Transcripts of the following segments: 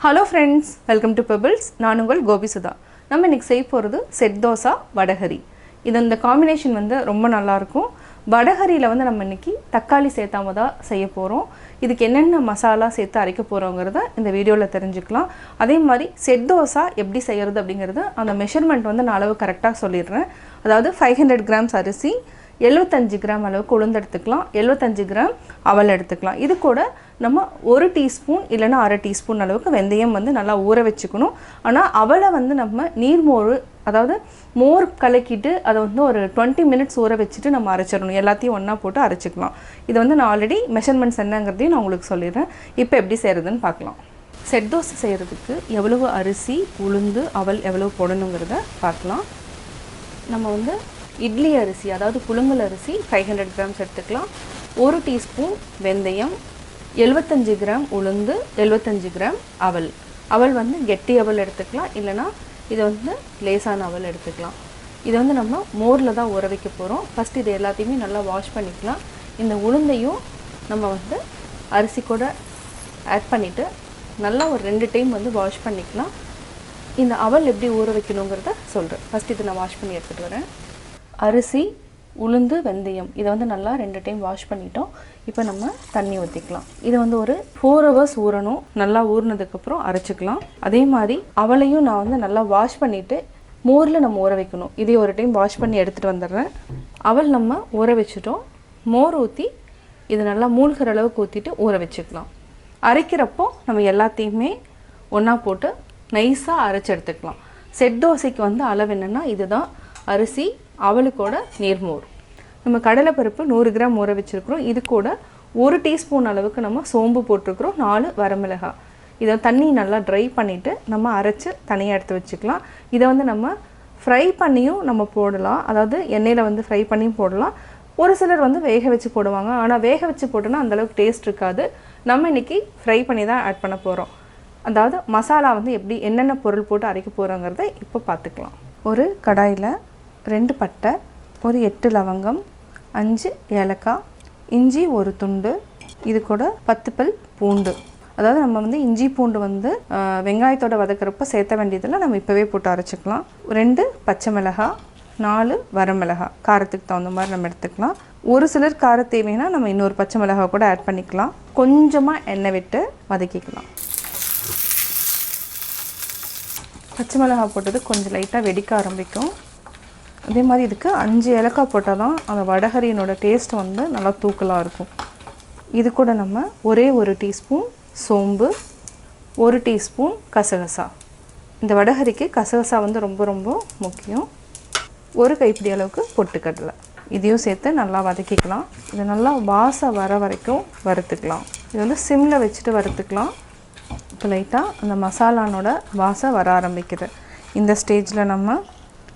Hello friends, welcome to Pebbles. நான் உங்கள் கோபி சுதா. நம்ம இன்னைக்கு செய்ய போறது செட் தோசா வடகரி. இந்த காம்பினேஷன் வந்து ரொம்ப நல்லா இருக்கும். வடகரியில வந்து நம்ம இன்னைக்கு தக்காளி சேர்த்தாம தான் செய்ய போறோம். இதுக்கு என்னென்ன மசாலா சேர்த்து அரைக்க போறோம்ங்கறத இந்த வீடியோல தெரிஞ்சுக்கலாம். அதே மாதிரி செட் தோசா எப்படி செய்யறது அப்படிங்கறது அந்த மெஷர்மென்ட் வந்து நான் அளவு கரெக்ட்டா சொல்லிடுறேன். அதாவது 500 grams அரிசி 75 கிராம் அளவுக்கு உளுந்து எடுத்துக்கலாம் 75 கிராம் அவல் எடுத்துக்கலாம் இது கூட நம்ம 1 டீஸ்பூன் இல்லனா அரை டீஸ்பூன் அளவுக்கு வெந்தயம் வந்து நல்லா ஊற வெச்சுக்கணும் ஆனா அவலை வந்து நம்ம நீர்மோர் அதாவது மோர் கலக்கிட்டு அத வந்து ஒரு 20 minutes ஊற வெச்சிட்டு நம்ம அரைச்சிரணும் எல்லாத்தையும் ஒண்ணா போட்டு அரைச்சுக்கலாம் இது வந்து நான் ஆல்ரெடி மெஷர்மென்ட்ஸ் என்னங்கறதையும் நான் உங்களுக்கு சொல்லிறேன் இப்போ எப்படி செய்யறதுன்னு பார்க்கலாம் செட் தோசை செய்யிறதுக்கு எவ்வளவு அரிசி உளுந்து அவல் எவ்வளவு போடணும்ங்கறத பார்க்கலாம் நம்ம வந்து இட்லி அரிசி அதாவது புழுங்கல் அரிசி 500 grams எடுத்துக்கலாம் 1 டீஸ்பூன் வெந்தயம் 75 கிராம் உளுந்து 75 கிராம் அவல் அவல் வந்து கெட்டி அவல் எடுத்துக்கலாம் இல்லனா இது வந்து லேசான அவல் எடுத்துக்கலாம் இது வந்து நம்ம மோர்ல தான் ஊற வைக்க போறோம் ஃபர்ஸ்ட் இது எல்லாத்தையும் நல்லா வாஷ் பண்ணிக்கலாம் இந்த உளுந்தையும் நம்ம வந்து அரிசி கூட ஆட் பண்ணிட்டு நல்லா ஒரு 2 டைம் வந்து வாஷ் பண்ணிக்கலாம் இந்த அவல் எப்படி ஊற வைக்கணும்ங்கறத சொல்றேன் ஃபர்ஸ்ட் இத நான் வாஷ் பண்ணி எடுத்துட்டு வரேன் அரிசி உளுந்து வெந்தயம் இத வந்து நல்லா 2 டைம் வாஷ் பண்ணிட்டோம் இப்போ நம்ம தண்ணி ஊத்திக்கலாம் இது வந்து ஒரு 4 hours ஊறணும் நல்லா ஊறினதுக்கு அப்புறம் அரைச்சுக்கலாம் அதே மாதிரி அவளையும் நான் வந்து நல்லா வாஷ் பண்ணிட்டு மோர்ல நம்ம ஊற வைக்கணும் இதே ஒரு டைம் வாஷ் பண்ணி எடுத்துட்டு வந்தறேன் அவல் நம்ம ஊற வெச்சிட்டோம் மோர் ஊத்தி இது நல்லா மூழ்கிற அளவுக்கு ஊத்திட்டு ஊற வெச்சுக்கலாம் அரைக்கிறப்போ நம்ம எல்லாத்தையுமே ஒண்ணா போட்டு நைஸா அரைச்சு எடுத்துக்கலாம் செட் தோசைக்கு வந்து அளவு என்னன்னா இதுதான் அரிசி அவலுக்கோட நீர்மோர் நம்ம கடலை பருப்பு 100 கிராம் ஊற வெச்சிருக்கோம் இது கூட 1 டீஸ்பூன் அளவுக்கு நம்ம சோம்பு போட்டுக்கறோம் 4 வரமிளகாய் இத தண்ணி நல்லா dry பண்ணிட்டு நம்ம அரைச்சு தனியா எடுத்து வெச்சுக்கலாம் இத வந்து நம்ம ஃப்ரை பண்ணியும் நம்ம போடலாம் அதாவது எண்ணெயில வந்து ஃப்ரை பண்ணியும் போடலாம் ஒரு சிலர் வந்து வேக வெச்சு போடுவாங்க ஆனா வேக வெச்சு போட்டனா அந்த அளவுக்கு டேஸ்ட் இருக்காது நம்ம இன்னைக்கு ஃப்ரை பண்ணி தான் ஆட் பண்ண போறோம் அதாவது மசாலா வந்து எப்படி என்னென்ன பொருள் போட்டு அரைக்க போறோம்ங்கறதை இப்போ பார்த்துக்கலாம் ஒரு கடாயில 2 பட்டை ஒரு 8 லவங்கம் 5 ஏலக்காய் இஞ்சி ஒரு துண்டு இது கூட 10 பல் பூண்டு அதாவது நம்ம வந்து இஞ்சி பூண்டு வந்து வெங்காயத்தோட வதக்கறப்ப சேர்த்த வேண்டியதெல்லாம் நம்ம இப்பவே போட்டு அரைச்சுக்கலாம் 2 பச்சை மிளகாய் 4 வரமிளகாய் காரத்துக்கு தகுந்த மாதிரி நம்ம எடுத்துக்கலாம் ஒரு சிலர் காரம் தேவைனா நம்ம இன்னொரு பச்சை மிளகாய் கூட ஆட் பண்ணிக்கலாம் கொஞ்சமா எண்ணெய் விட்டு வதக்கிக்கலாம் பச்சை மிளகாய் போட்டது கொஞ்சம் லைட்டா வெடிக்க ஆரம்பிக்கும் அதே மாதிரி இதுக்கு 5 ஏலக்காய் போட்டா தான் அந்த வடகரியோட டேஸ்ட் வந்து நல்லா தூக்கலா இருக்கும் இது கூட நம்ம ஒரே 1 டீஸ்பூன் சோம்பு 1 டீஸ்பூன் கசகசா இந்த வடகரிக்கு கசகசா வந்து ரொம்ப ரொம்ப முக்கியம் ஒரு கைப்பிடி அளவுக்கு பொட்டுக்கடலை இதையும் சேர்த்து நல்லா வதக்கிக்கலாம் இது நல்லா வாசம் வர வரைக்கும் வறுத்துக்கலாம் இது வந்து சிம்ல வச்சிட்டு வறுத்துக்கலாம் இப்போ லைட்டா அந்த மசாலானோட வாசம் வர ஆரம்பிக்குது இந்த ஸ்டேஜ்ல நம்ம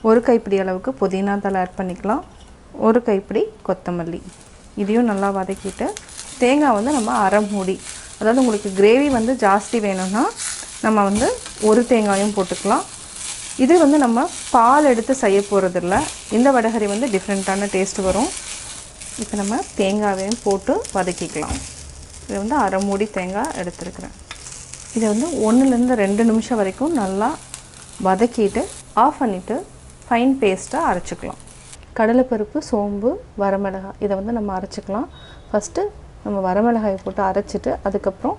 ஒரு கைப்பிடி அளவுக்கு புதினா தழை ஆட் பண்ணிக்கலாம் ஒரு கைப்பிடி கொத்தமல்லி இதையும் நல்லா வதக்கிட்டு தேங்காய் வந்து நம்ம அரை மூடி அதாவது உங்களுக்கு கிரேவி வந்து ஜாஸ்தி வேணும்னா நம்ம வந்து ஒரு தேங்காயும் போட்டுக்கலாம் இது வந்து நம்ம பால் எடுத்து செய்ய போறது இல்ல இந்த வடகரி வந்து டிஃபரண்டான டேஸ்ட் வரும் இப்போ நம்ம தேங்காவையும் போட்டு வதக்கிக்கலாம் இது வந்து அரை மூடி தேங்காய் எடுத்துக்கிறேன் இத வந்து 1 ல இருந்து 2 நிமிஷம் வரைக்கும் நல்லா வதக்கிட்டு ஆஃப் பண்ணிட்டு ஃபைன் பேஸ்டா அரைச்சுக்கலாம் கடலை பருப்பு சோம்பு வரமிளகாய் இத வந்து நம்ம அரைச்சுக்கலாம் ஃபர்ஸ்ட் நம்ம வரமிளகாயை போட்டு அரைச்சிட்டு அதுக்கு அப்புறம்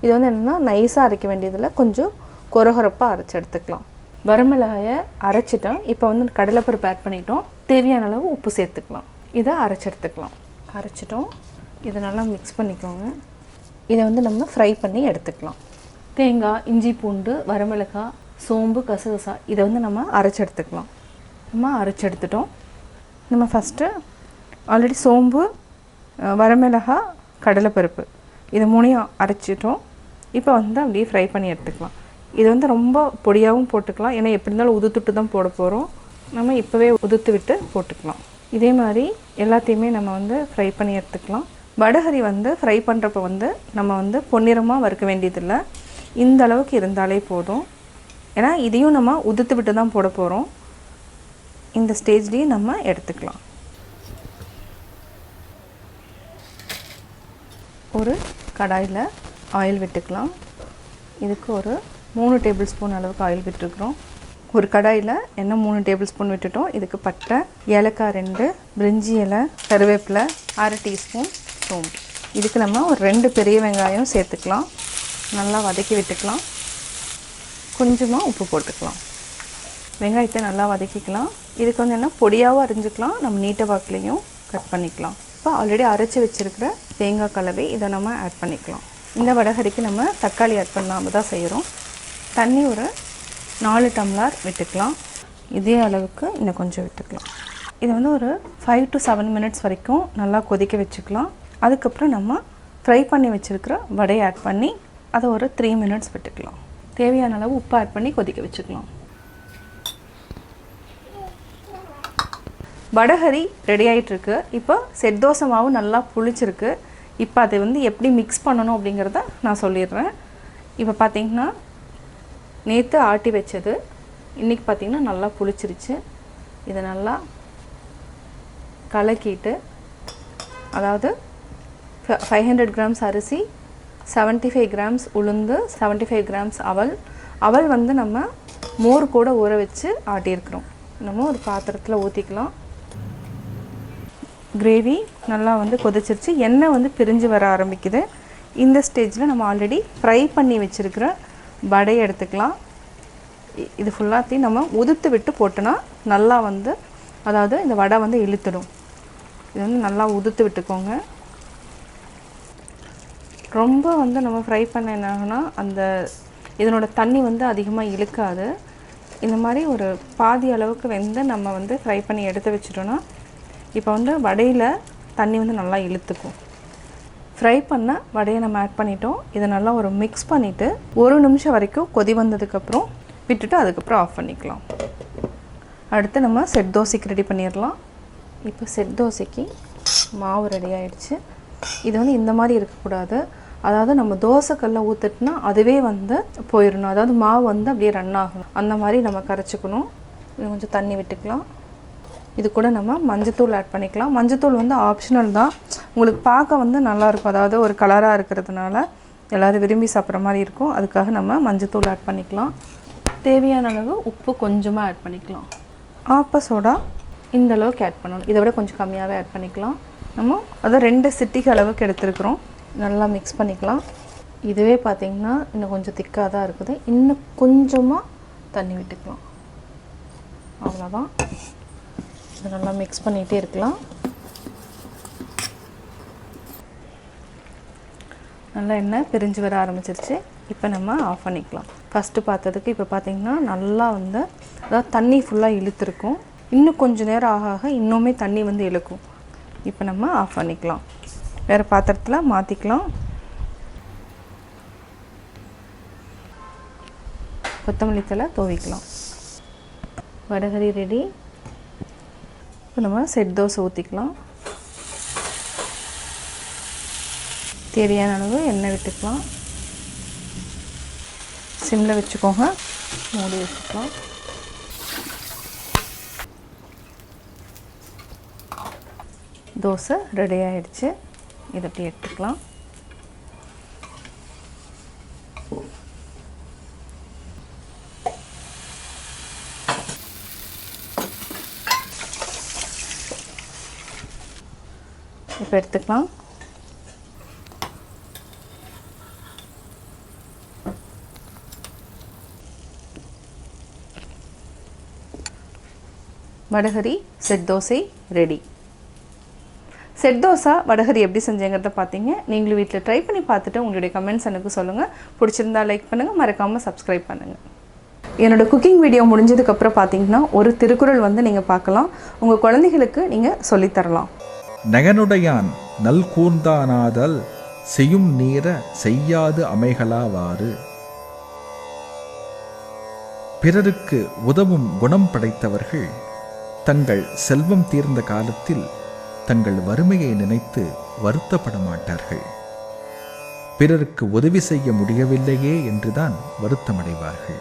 இது வந்து என்னன்னா நைஸா அரைக்க வேண்டியது இல்ல கொஞ்சம் கொரகொரப்பா அரைச்சு எடுத்துக்கலாம் வரமிளகாயை அரைச்சிட்டோம் இப்போ வந்து கடலை பருப்பு ஆட் பண்ணிட்டோம் தேவையான அளவு உப்பு சேர்த்துக்கலாம் இத அரைச்சு எடுத்துக்கலாம் அரைச்சிட்டோம் இத நல்லா mix பண்ணிக்கோங்க இத வந்து நம்ம ஃப்ரை பண்ணி எடுத்துக்கலாம் தேங்காய் இஞ்சி பூண்டு வரமிளகாய் சோம்பு கசகசா இத வந்து நம்ம அரைச்சு எடுத்துக்கலாம் நம்ம அரைச்சு எடுத்துட்டோம் நம்ம ஃபர்ஸ்ட் ஆல்ரெடி சோம்பு வரமிளகாய் கடலை பருப்பு இது மூணையும் அரைச்சிட்டோம் இப்போ வந்து அப்படியே ஃப்ரை பண்ணி எடுத்துக்கலாம் இது வந்து ரொம்ப பொடியாவும் போட்டுக்கலாம் ஏன்னா எப்படி இருந்தாலும் உதுத்துட்டு தான் போட போறோம் நம்ம இப்பவே உதுத்து விட்டு போட்டுக்கலாம் இதே மாதிரி எல்லாத்தையுமே நம்ம வந்து ஃப்ரை பண்ணி எடுத்துக்கலாம் வடகரி வந்து ஃப்ரை பண்றப்ப வந்து நம்ம வந்து பொன்னிறமா வறுக்க வேண்டியது இல்ல இந்த அளவுக்கு இருந்தாலே போதும் ஏன்னா இதையும் நம்ம உதுத்து விட்டு தான் போட போறோம் இந்த ஸ்டேஜ்லயே நம்ம எடுத்துக்கலாம் ஒரு கடாயில ஆயில் விட்டுக்கலாம் இதுக்கு ஒரு 3 டேபிள் ஸ்பூன் அளவுக்கு ஆயில் விட்டுருக்குறோம். ஒரு கடாயில் எண்ணெய் 3 டேபிள் ஸ்பூன் விட்டுட்டோம். இதுக்கு பட்டை, ஏலக்காய் 2, பிரிஞ்சி இலை, கருவேப்பிலை, 1/2 டீஸ்பூன் சோம்பு. இதுக்கு நம்ம ஒரு 2 பெரிய வெங்காயம் சேர்த்துக்கலாம். நல்லா வதக்கி விட்டுக்கலாம். கொஞ்சமாக உப்பு போட்டுக்கலாம். வெங்காயத்தை நல்லா வதக்கிக்கலாம். இதுக்கு வந்து என்ன பொடியாகவும் அரிஞ்சிக்கலாம், நம்ம நீட்ட வாக்குலேயும் கட் பண்ணிக்கலாம். இப்போ ஆல்ரெடி அரைச்சி வச்சுருக்கிற தேங்காய் கலவை இதை நம்ம ஆட் பண்ணிக்கலாம். இந்த வடகரிக்கு நம்ம தக்காளி ஆட் பண்ணாமல் தான் செய்கிறோம். தண்ணி ஒரு 4 டம்ளர் விட்டுக்கலாம். இதே அளவுக்கு இன்னும் கொஞ்சம் விட்டுக்கலாம். இதை வந்து ஒரு 5 to 7 மினிட்ஸ் வரைக்கும் நல்லா கொதிக்க வச்சுக்கலாம். அதுக்கப்புறம் நம்ம ஃப்ரை பண்ணி வச்சுருக்கிற வடையை ஆட் பண்ணி அதை ஒரு 3 மினிட்ஸ் விட்டுக்கலாம். தேவையான அளவு உப்பு ஆட் பண்ணி கொதிக்க வச்சுக்கலாம். வடகரி ரெடி ஆகிட்டுருக்கு. இப்போ செட் தோசை மாவு நல்லா புளிச்சிருக்கு. இப்போ அதை வந்து எப்படி மிக்ஸ் பண்ணணும் அப்படிங்கிறத நான் சொல்லிடுறேன். இப்போ பார்த்திங்கன்னா நேற்று ஆட்டி வச்சது இன்றைக்கி பார்த்திங்கன்னா நல்லா புளிச்சிருச்சு. இதை நல்லா கலக்கிட்டு, அதாவது 500 கிராம்ஸ் அரிசி, 75 கிராம்ஸ் உளுந்து, 75 கிராம்ஸ் அவல் வந்து நம்ம மோர் கூட ஊற வச்சு ஆட்டியிருக்கிறோம். நம்ம ஒரு பாத்திரத்தில் ஊற்றிக்கலாம். கிரேவி நல்லா வந்து கொதிச்சிருச்சு. எண்ணெய் வந்து பிரிஞ்சு வர ஆரம்பிக்குது. இந்த ஸ்டேஜில் நம்ம ஆல்ரெடி ஃப்ரை பண்ணி வச்சுருக்கிற வடையை எடுத்துக்கலாம். இது ஃபுல்லாத்தையும் நம்ம உதுத்து விட்டு போட்டோன்னா நல்லா வந்து, அதாவது இந்த வடை வந்து இழுத்துடும். இது வந்து நல்லா உதுத்து விட்டுக்கோங்க. ரொம்ப வந்து நம்ம ஃப்ரை பண்ண என்ன ஆகுனா அந்த இதனோட தண்ணி வந்து அதிகமாக இழுக்காது. இந்த மாதிரி ஒரு பாதி அளவுக்கு வெந்து நம்ம வந்து ஃப்ரை பண்ணி எடுத்து வச்சிட்டோன்னா இப்போ வந்து வடையில் தண்ணி வந்து நல்லா இழுத்துக்கும். ஃப்ரை பண்ண வடையை நம்ம ஆட் பண்ணிட்டோம். இதை நல்லா ஒரு மிக்ஸ் பண்ணிவிட்டு 1 நிமிஷம் வரைக்கும் கொதி வந்ததுக்கப்புறம் விட்டுட்டு அதுக்கப்புறம் ஆஃப் பண்ணிக்கலாம். அடுத்து நம்ம செட் தோசைக்கு ரெடி பண்ணிடலாம். இப்போ செட் தோசைக்கு மாவு ரெடி ஆகிடுச்சு. இது வந்து இந்த மாதிரி இருக்கக்கூடாது. அதாவது நம்ம தோசைக்கல்ல ஊற்றுட்டுனா அதுவே வந்து போயிடணும். அதாவது மாவு வந்து அப்படியே ரன் ஆகணும். அந்த மாதிரி நம்ம கரைச்சிக்கணும். இது கொஞ்சம் தண்ணி விட்டுக்கலாம். இது கூட நம்ம மஞ்சத்தூள் ஆட் பண்ணிக்கலாம். மஞ்சத்தூள் வந்து ஆப்ஷனல் தான். உங்களுக்கு பார்க்க வந்து நல்லாயிருக்கும். அதாவது ஒரு கலராக இருக்கிறதுனால எல்லோரும் விரும்பி சாப்பிட்ற மாதிரி இருக்கும். அதுக்காக நம்ம மஞ்சத்தூள் ஆட் பண்ணிக்கலாம். தேவையான அளவு உப்பு கொஞ்சமாக ஆட் பண்ணிக்கலாம். ஆப்ப சோடா இந்த அளவுக்கு ஆட் பண்ணணும். இதை விட கொஞ்சம் கம்மியாகவே ஆட் பண்ணிக்கலாம். நம்ம அதை 2 சிட்டிக்கு அளவுக்கு எடுத்துருக்குறோம். நல்லா மிக்ஸ் பண்ணிக்கலாம். இதுவே பார்த்திங்கன்னா இன்னும் கொஞ்சம் திக்காக தான் இருக்குது. இன்னும் கொஞ்சமாக தண்ணி விட்டுக்கலாம். அவ்வளோதான். இதை நல்லா மிக்ஸ் பண்ணிகிட்டே இருக்கலாம். நல்லா எண்ணெய் பிரிஞ்சு வர ஆரம்பிச்சிருச்சு. இப்போ நம்ம ஆஃப் பண்ணிக்கலாம். ஃபஸ்ட்டு பார்த்ததுக்கு இப்போ பார்த்திங்கன்னா நல்லா வந்து அதாவது தண்ணி ஃபுல்லாக இழுத்துருக்கும். இன்னும் கொஞ்சம் நேரம் ஆக ஆக இன்னுமே தண்ணி வந்து இழுக்கும். இப்போ நம்ம ஆஃப் பண்ணிக்கலாம். வேறு பாத்திரத்தில் மாற்றிக்கலாம். கொத்தமல்லி தழை தூவிக்கலாம். வடகரி ரெடி. இப்போ நம்ம செட் தோசை ஊற்றிக்கலாம். தேவையான அளவு எண்ணெய் விட்டுக்கலாம். சிம்மில் வச்சுக்கோங்க. மூடி வச்சுக்கலாம். தோசை ரெடி ஆகிடுச்சு. இதை அப்படி எடுத்துக்கலாம். இப்போ எடுத்துக்கலாம். Vada curry set dosa ready. Set dosa vada curry எப்படி செஞ்சேங்கிறத பார்த்தீங்க. நீங்களும் வீட்டில் ட்ரை பண்ணி பார்த்துட்டு உங்களுடைய கமெண்ட்ஸ் எனக்கு சொல்லுங்கள். பிடிச்சிருந்தா லைக் பண்ணுங்கள், மறக்காமல் சப்ஸ்கிரைப் பண்ணுங்கள். என்னோடய குக்கிங் வீடியோ முடிஞ்சதுக்கப்புறம் பார்த்தீங்கன்னா ஒரு திருக்குறள் வந்து நீங்கள் பார்க்கலாம். உங்கள் குழந்தைகளுக்கு நீங்கள் சொல்லித்தரலாம். நகனுடையான் நல் கூர்ந்தானாதல் செய்யும் நீர செய்யாது அமைகளாவாறு. பிறருக்கு உதவும் குணம் படைத்தவர்கள் தங்கள் செல்வம் தீர்ந்த காலத்தில் தங்கள் வறுமையை நினைத்து வருத்தப்பட மாட்டார்கள். பிறருக்கு உதவி செய்ய முடியவில்லையே என்றுதான் வருத்தமடைவார்கள்.